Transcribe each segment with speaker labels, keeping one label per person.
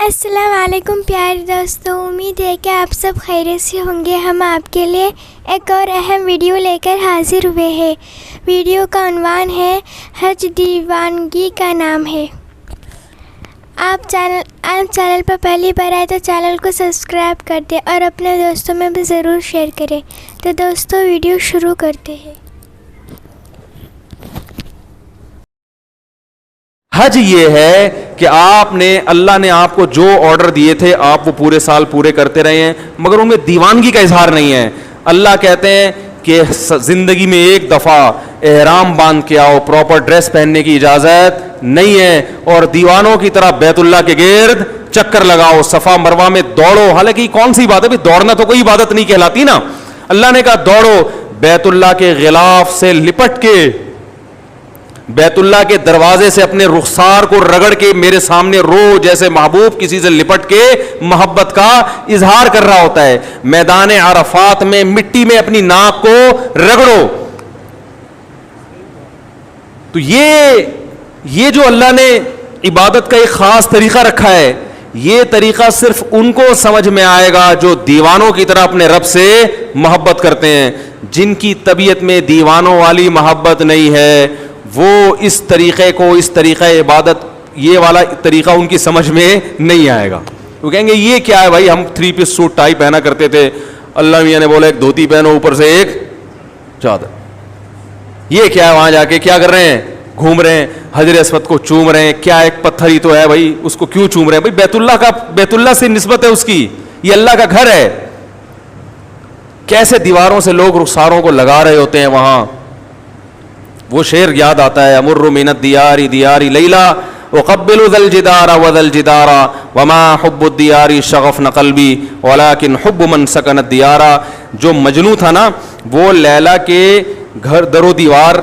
Speaker 1: السلام علیکم پیارے دوستوں، امید ہے کہ آپ سب خیریت سے ہوں گے۔ ہم آپ کے لیے ایک اور اہم ویڈیو لے کر حاضر ہوئے ہیں۔ ویڈیو کا عنوان ہے حج دیوانگی کا نام ہے۔ آپ چینل پر پہلی بار آئے تو چینل کو سبسکرائب کر دیں اور اپنے دوستوں میں بھی ضرور شیئر کریں۔ تو دوستوں ویڈیو شروع کرتے ہیں۔
Speaker 2: حج یہ ہے کہ آپ نے اللہ نے آپ کو جو آرڈر دیے تھے آپ وہ پورے سال پورے کرتے رہے ہیں، مگر ان میں دیوانگی کا اظہار نہیں ہے۔ اللہ کہتے ہیں کہ زندگی میں ایک دفعہ احرام باندھ کے آؤ، پراپر ڈریس پہننے کی اجازت نہیں ہے، اور دیوانوں کی طرح بیت اللہ کے گرد چکر لگاؤ، صفا مروہ میں دوڑو۔ حالانکہ یہ کون سی بات ہے؟ دوڑنا تو کوئی عبادت نہیں کہلاتی نا۔ اللہ نے کہا دوڑو، بیت اللہ کے غلاف سے لپٹ کے، بیت اللہ کے دروازے سے اپنے رخسار کو رگڑ کے میرے سامنے رو، جیسے محبوب کسی سے لپٹ کے محبت کا اظہار کر رہا ہوتا ہے۔ میدان عرفات میں مٹی میں اپنی ناک کو رگڑو۔ تو یہ جو اللہ نے عبادت کا ایک خاص طریقہ رکھا ہے، یہ طریقہ صرف ان کو سمجھ میں آئے گا جو دیوانوں کی طرح اپنے رب سے محبت کرتے ہیں۔ جن کی طبیعت میں دیوانوں والی محبت نہیں ہے، وہ اس طریقے کو، اس طریقہ عبادت، یہ والا طریقہ ان کی سمجھ میں نہیں آئے گا۔ وہ کہیں گے یہ کیا ہے بھائی، ہم 3 پیس سوٹ ٹائی پہنا کرتے تھے، اللہ میاں نے بولا ایک دھوتی پہنو اوپر سے ایک چادر۔ یہ کیا ہے؟ وہاں جا کے کیا کر رہے ہیں؟ گھوم رہے ہیں، حجر اسود کو چوم رہے ہیں۔ کیا ایک پتھر ہی تو ہے بھائی، اس کو کیوں چوم رہے ہیں؟ بھائی بیت اللہ سے نسبت ہے اس کی، یہ اللہ کا گھر ہے۔ کیسے دیواروں سے لوگ رخساروں کو لگا رہے ہوتے ہیں وہاں۔ وہ شعر یاد آتا ہے، امر من الدیار دیار لیلا اقبل ذا الجدار وذا الجدار وما حب الدیار شغفن قلبی ولكن حب من سکن الدیار۔ جو مجنو تھا نا، وہ لیلا کے گھر در و دیوار،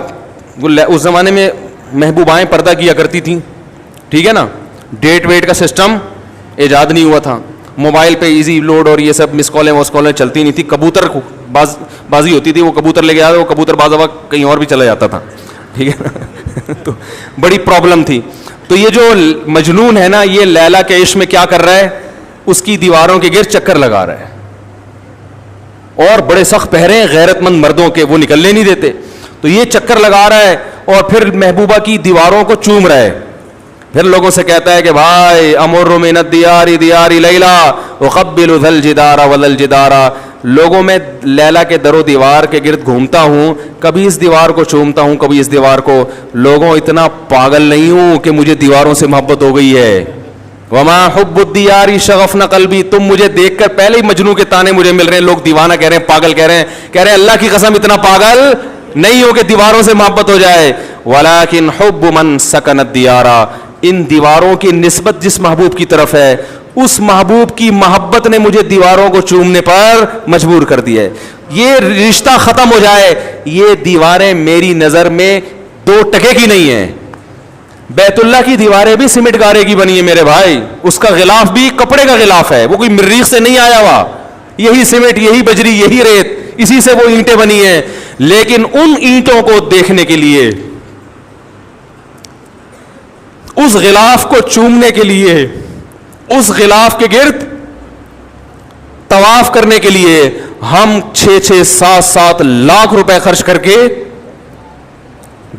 Speaker 2: اس زمانے میں محبوبائیں پردہ کیا کرتی تھیں، ٹھیک ہے نا، ڈیٹ ویٹ کا سسٹم ایجاد نہیں ہوا تھا، موبائل پہ ایزی لوڈ اور یہ سب مس کالیں وس کالیں چلتی نہیں تھی، کبوتر بازی ہوتی تھی، وہ کبوتر لے کے آتا، وہ کبوتر بعض وقت کہیں اور بھی چلا جاتا تھا، ٹھیک ہے نا تو بڑی پرابلم تھی۔ تو یہ جو مجنون ہے نا، یہ لیلا کے عشق میں کیا کر رہا ہے؟ اس کی دیواروں کے گرد چکر لگا رہا ہے، اور بڑے سخت پہرے ہیں غیرت مند مردوں کے، وہ نکلنے نہیں دیتے۔ تو یہ چکر لگا رہا ہے اور پھر محبوبہ کی دیواروں کو چوم رہا ہے، پھر لوگوں سے کہتا ہے کہ بھائی امر من الدیار دیار لیلا اقبل ذا الجدار وذا الجدار، لوگوں میں لیلا کے در و دیوار کے گرد گھومتا ہوں، کبھی اس دیوار کو چومتا ہوں، کبھی اس دیوار کو۔ لوگوں اتنا پاگل نہیں ہوں کہ مجھے دیواروں سے محبت ہو گئی ہے۔ وما حب الدیار شغفن قلبی، تم مجھے دیکھ کر پہلے ہی مجنوں کے تانے مجھے مل رہے ہیں، لوگ دیوانہ کہہ رہے ہیں، پاگل کہہ رہے ہیں اللہ کی قسم اتنا پاگل نہیں ہو کہ دیواروں سے محبت ہو جائے۔ ولیکن حب من سکن الدیار، ان دیواروں کی نسبت جس محبوب کی طرف ہے، اس محبوب کی محبت نے مجھے دیواروں کو چومنے پر مجبور کر دیا ہے۔ یہ رشتہ ختم ہو جائے۔ یہ دیواریں میری نظر میں 2 ٹکے کی نہیں ہیں۔ بیت اللہ کی دیواریں بھی سیمنٹ گارے کی بنی ہے میرے بھائی، اس کا غلاف بھی کپڑے کا غلاف ہے، وہ کوئی مریخ سے نہیں آیا ہوا، یہی سیمنٹ، یہی بجری، یہی ریت، اسی سے وہ اینٹیں بنی ہیں۔ لیکن ان اینٹوں کو دیکھنے کے لیے، اس غلاف کو چومنے کے لیے، اس غلاف کے گرد طواف کرنے کے لیے ہم 6-6 7-7 لاکھ روپے خرچ کر کے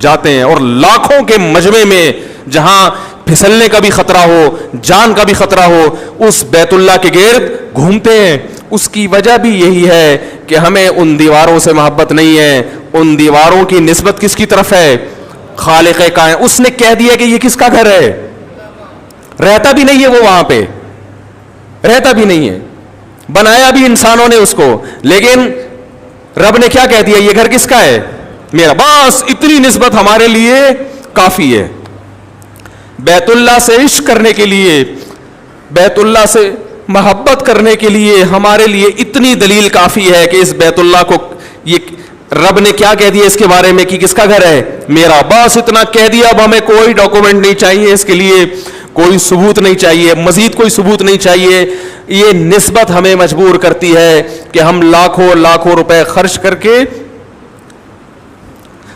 Speaker 2: جاتے ہیں، اور لاکھوں کے مجمع میں جہاں پھسلنے کا بھی خطرہ ہو، جان کا بھی خطرہ ہو، اس بیت اللہ کے گرد گھومتے ہیں۔ اس کی وجہ بھی یہی ہے کہ ہمیں ان دیواروں سے محبت نہیں ہے۔ ان دیواروں کی نسبت کس کی طرف ہے؟ خالق کائنات۔ اس نے کہہ دیا کہ یہ کس کا گھر ہے، رہتا بھی نہیں ہے وہ وہاں پہ، رہتا بھی نہیں ہے، بنایا بھی انسانوں نے اس کو، لیکن رب نے کیا کہہ دیا؟ یہ گھر کس کا ہے؟ میرا۔ بس اتنی نسبت ہمارے لیے کافی ہے۔ بیت اللہ سے عشق کرنے کے لیے، بیت اللہ سے محبت کرنے کے لیے ہمارے لیے اتنی دلیل کافی ہے کہ اس بیت اللہ کو، یہ رب نے کیا کہہ دیا اس کے بارے میں کہ کس کا گھر ہے؟ میرا۔ بس اتنا کہہ دیا، اب ہمیں کوئی ڈاکومنٹ نہیں چاہیے، اس کے لیے کوئی ثبوت نہیں چاہیے، مزید کوئی ثبوت نہیں چاہیے۔ یہ نسبت ہمیں مجبور کرتی ہے کہ ہم لاکھوں لاکھوں روپے خرچ کر کے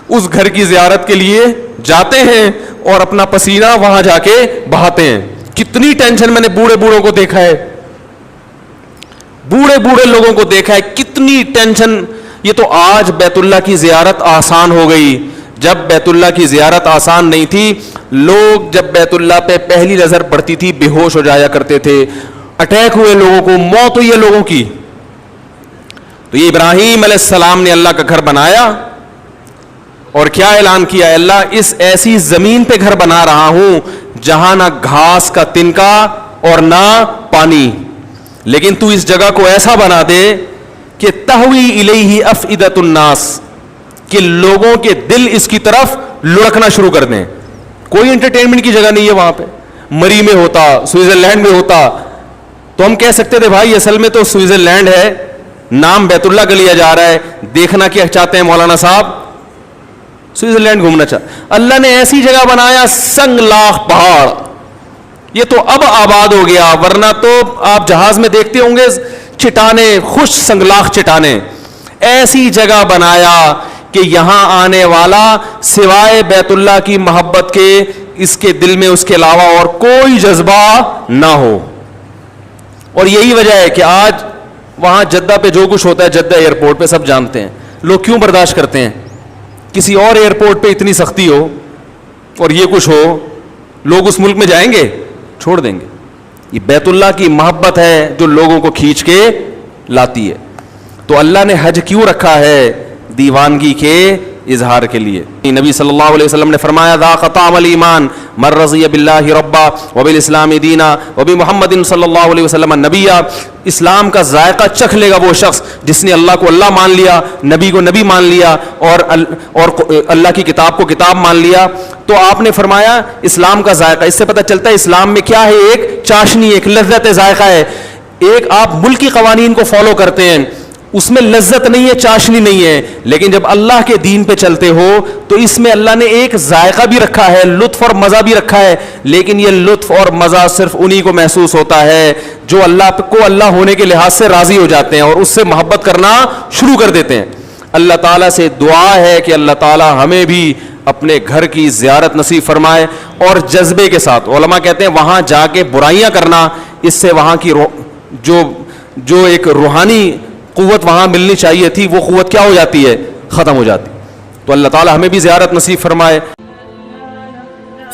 Speaker 2: اس گھر کی زیارت کے لیے جاتے ہیں اور اپنا پسینہ وہاں جا کے بہاتے ہیں۔ کتنی ٹینشن میں نے بوڑھے بوڑھوں کو دیکھا ہے, بوڑھے بوڑھے لوگوں کو دیکھا ہے, کتنی ٹینشن. یہ تو آج بیت اللہ کی زیارت آسان ہو گئی, جب بیت اللہ کی زیارت آسان نہیں تھی, لوگ جب بیت اللہ پہ پہلی نظر پڑتی تھی بے ہوش ہو جایا کرتے تھے, اٹیک ہوئے لوگوں کو, موت ہوئی ہے لوگوں کی. تو یہ ابراہیم علیہ السلام نے اللہ کا گھر بنایا اور کیا اعلان کیا, اللہ اس ایسی زمین پہ گھر بنا رہا ہوں جہاں نہ گھاس کا تنکا اور نہ پانی, لیکن تو اس جگہ کو ایسا بنا دے کہ تہوی الیہ افئدۃ الناس, کہ لوگوں کے دل اس کی طرف لڑکنا شروع کر دیں. کوئی انٹرٹینمنٹ کی جگہ نہیں ہے وہاں پہ. مری میں ہوتا, سوئٹزرلینڈ میں ہوتا تو ہم کہہ سکتے تھے بھائی اصل میں تو سوئٹزرلینڈ ہے, نام بیت اللہ کا لیا جا رہا ہے, دیکھنا کیا چاہتے ہیں مولانا صاحب, سوئٹزرلینڈ گھومنا چاہتے. اللہ نے ایسی جگہ بنایا سنگ لاخ پہاڑ, یہ تو اب آباد ہو گیا, ورنہ تو آپ جہاز میں دیکھتے ہوں گے چٹانے, خوش سنگلاخ چٹانے. ایسی جگہ بنایا کہ یہاں آنے والا سوائے بیت اللہ کی محبت کے اس کے دل میں اس کے علاوہ اور کوئی جذبہ نہ ہو. اور یہی وجہ ہے کہ آج وہاں جدہ پہ جو کچھ ہوتا ہے, جدہ ایئرپورٹ پہ سب جانتے ہیں, لوگ کیوں برداشت کرتے ہیں. کسی اور ایئرپورٹ پہ اتنی سختی ہو اور یہ کچھ ہو, لوگ اس ملک میں جائیں گے, چھوڑ دیں گے. یہ بیت اللہ کی محبت ہے جو لوگوں کو کھینچ کے لاتی ہے. تو اللہ نے حج کیوں رکھا ہے؟ دیوانگی کے اظہار کے لیے. نبی صلی اللہ علیہ وسلم نے فرمایا ذاق طعم الایمان من رضی باللہ ربا وبالاسلام دینا وبمحمد صلی اللہ علیہ وسلم نبیا. اسلام کا ذائقہ چکھ لے گا وہ شخص جس نے اللہ کو اللہ مان لیا, نبی کو نبی مان لیا, اور اللہ کی کتاب کو کتاب مان لیا. تو آپ نے فرمایا اسلام کا ذائقہ, اس سے پتہ چلتا ہے اسلام میں کیا ہے, ایک چاشنی, ایک لذت ذائقہ ہے. ایک آپ ملکی قوانین کو فالو کرتے ہیں, اس میں لذت نہیں ہے, چاشنی نہیں ہے, لیکن جب اللہ کے دین پہ چلتے ہو تو اس میں اللہ نے ایک ذائقہ بھی رکھا ہے, لطف اور مزہ بھی رکھا ہے. لیکن یہ لطف اور مزہ صرف انہی کو محسوس ہوتا ہے جو اللہ کو اللہ ہونے کے لحاظ سے راضی ہو جاتے ہیں اور اس سے محبت کرنا شروع کر دیتے ہیں. اللہ تعالیٰ سے دعا ہے کہ اللہ تعالیٰ ہمیں بھی اپنے گھر کی زیارت نصیب فرمائے, اور جذبے کے ساتھ. علماء کہتے ہیں وہاں جا کے برائیاں کرنا, اس سے وہاں کی جو ایک روحانی قوت وہاں ملنی چاہیے تھی وہ قوت کیا ہو جاتی ہے, ختم ہو جاتی. تو اللہ تعالیٰ ہمیں بھی زیارت نصیب فرمائے.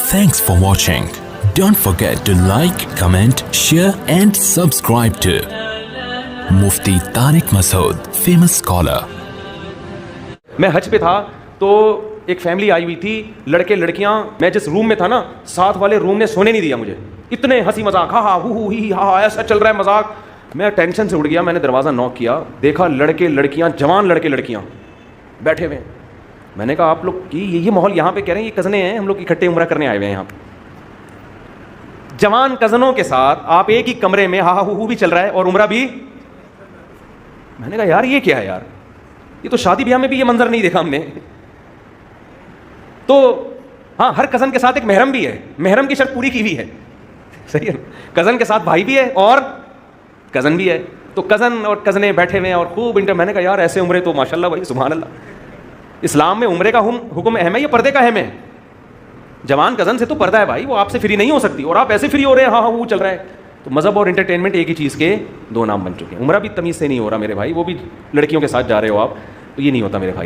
Speaker 3: Thanks for watching. Don't forget to like, comment, share and subscribe to Mufti Tariq Masood, famous scholar.
Speaker 2: میں حج پہ تھا تو ایک فیملی آئی ہوئی تھی, لڑکے لڑکیاں. میں جس روم میں تھا نا, ساتھ والے روم نے سونے نہیں دیا مجھے, اتنے ہنسی مذاق, ہاں ہو ہی ہاں ایسا چل رہا ہے مذاق. میں ٹینشن سے اٹھ گیا, میں نے دروازہ نوک کیا, دیکھا لڑکے لڑکیاں, جوان لڑکے لڑکیاں بیٹھے ہوئے ہیں. میں نے کہا آپ لوگ کی یہ ماحول یہاں پہ کہہ رہے ہیں یہ کزنیں ہیں, ہم لوگ اکٹھے عمرہ کرنے آئے ہوئے ہیں یہاں پہ, جوان کزنوں کے ساتھ آپ ایک ہی کمرے میں, ہاں ہو بھی چل رہا ہے اور عمرہ بھی. میں نے کہا یار یہ کیا ہے یار, یہ تو شادی بیاہ میں بھی یہ منظر نہیں دیکھا ہم نے. تو ہاں ہر کزن کے ساتھ ایک محرم بھی ہے, محرم کی شرط پوری کی ہوئی ہے, صحیح ہے. کزن کے ساتھ بھائی بھی ہے اور کزن بھی ہے. تو کزن اور کزنیں بیٹھے ہوئے ہیں اور خوب میں نے کہا یار ایسے عمرے تو ماشاء اللہ بھائی سبحان اللہ, اسلام میں عمرے کا حکم اہم ہے یا پردے کا اہم ہے؟ جوان کزن سے تو پردہ ہے بھائی, وہ آپ سے فری نہیں ہو سکتی, اور آپ ایسے فری ہو رہے ہیں ہاں وہ چل رہا ہے. تو مذہب اور انٹرٹینمنٹ ایک ہی چیز کے دو نام بن چکے ہیں. عمرہ بھی تمیز سے نہیں ہو رہا میرے بھائی, وہ بھی لڑکیوں کے ساتھ جا رہے ہو آپ, تو یہ نہیں ہوتا میرے بھائی.